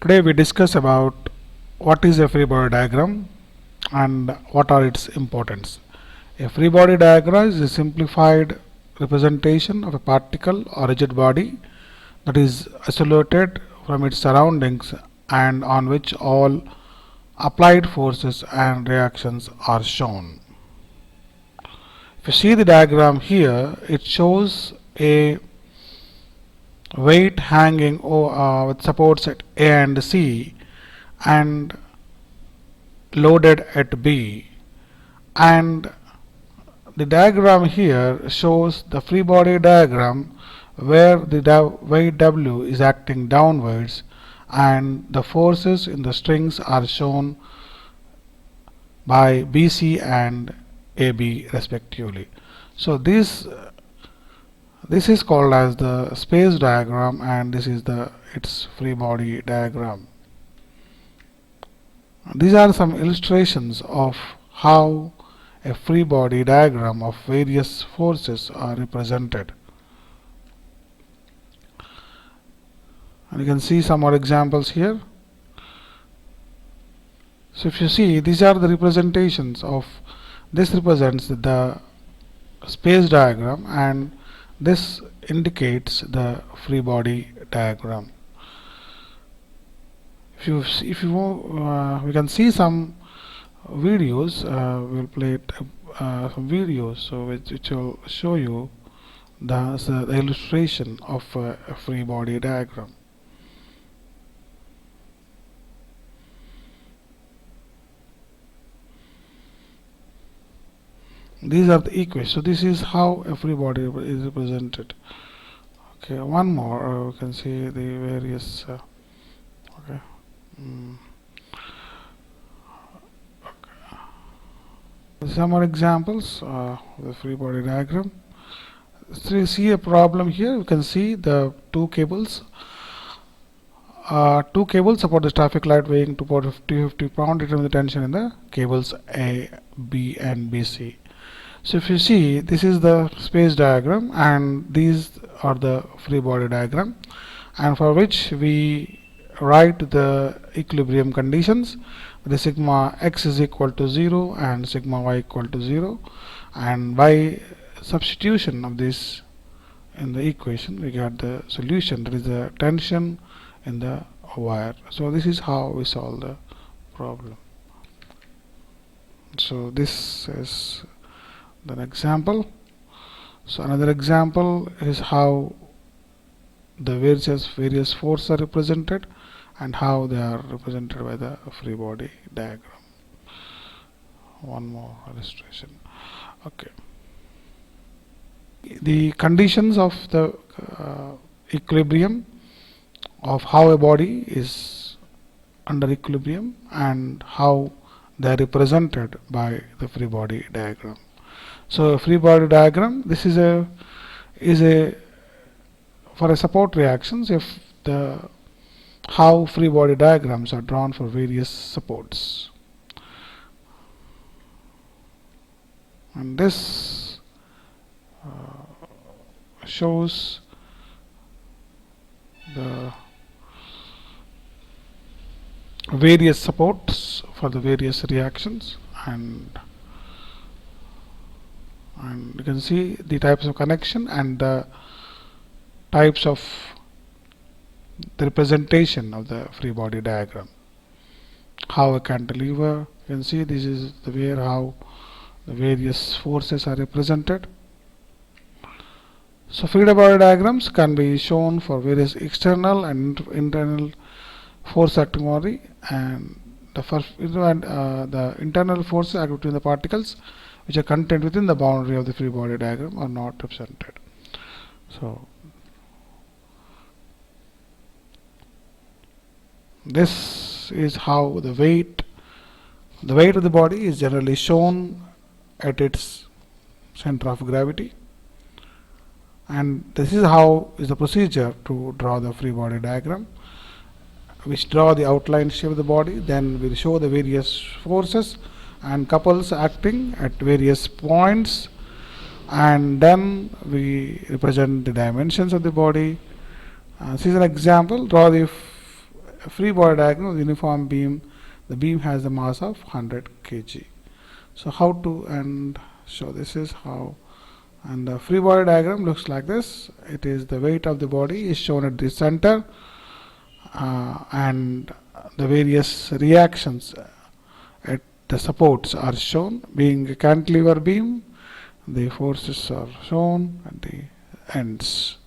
Today we discuss about what is a free body diagram and what are its importance. A free body diagram is a simplified representation of a particle or rigid body that is isolated from its surroundings and on which all applied forces and reactions are shown. If you see the diagram here, it shows a weight hanging with supports at A and C and loaded at B, and the diagram here shows the free body diagram where the weight W is acting downwards and the forces in the strings are shown by BC and AB respectively. So this is called as the space diagram, and this is its free body diagram. These are some illustrations of how a free body diagram of various forces are represented. And you can see some more examples here. So if you see, these are the representations of, this represents the space diagram and this indicates the free body diagram. If you we can see some videos. We'll play some videos so which will show you the illustration of a free body diagram. These are the equations. So this is how a free body is represented. Okay, one more. We can see the various. Okay. Some more examples of the free body diagram. So you see a problem here. You can see the two cables. Two cables support the traffic light weighing 250 pounds, determine the tension in the cables A, B, and BC. So if you see, this is the space diagram and these are the free body diagram, and for which we write the equilibrium conditions. The sigma x is equal to 0 and sigma y equal to 0, and by substitution of this in the equation we get the solution, that is the tension in the wire. So this is how we solve the problem. So this is an example. So another example is how the various forces are represented and how they are represented by the free body diagram. One more illustration. Okay. The conditions of the equilibrium, of how a body is under equilibrium and how they are represented by the free body diagram. So a free body diagram, this is a for a support reactions, if the how free body diagrams are drawn for various supports. And this shows the various supports for the various reactions, and you can see the types of connection and the types of the representation of the free body diagram. How a cantilever, you can see this is the way how the various forces are represented. So free body diagrams can be shown for various external and internal force acting body, and the internal forces act between the particles which are contained within the boundary of the free body diagram are not represented. So this is how the weight of the body is generally shown at its center of gravity, and this is how is the procedure to draw the free body diagram. We draw the outline shape of the body, then we show the various forces and couples acting at various points, and then we represent the dimensions of the body. This is an example. Draw the a free body diagram of the uniform beam. The beam has a mass of 100 kg. So how to, and so this is how, and the free body diagram looks like this. It is the weight of the body is shown at the center, and the various reactions at the supports are shown. Being a cantilever beam, the forces are shown at the ends.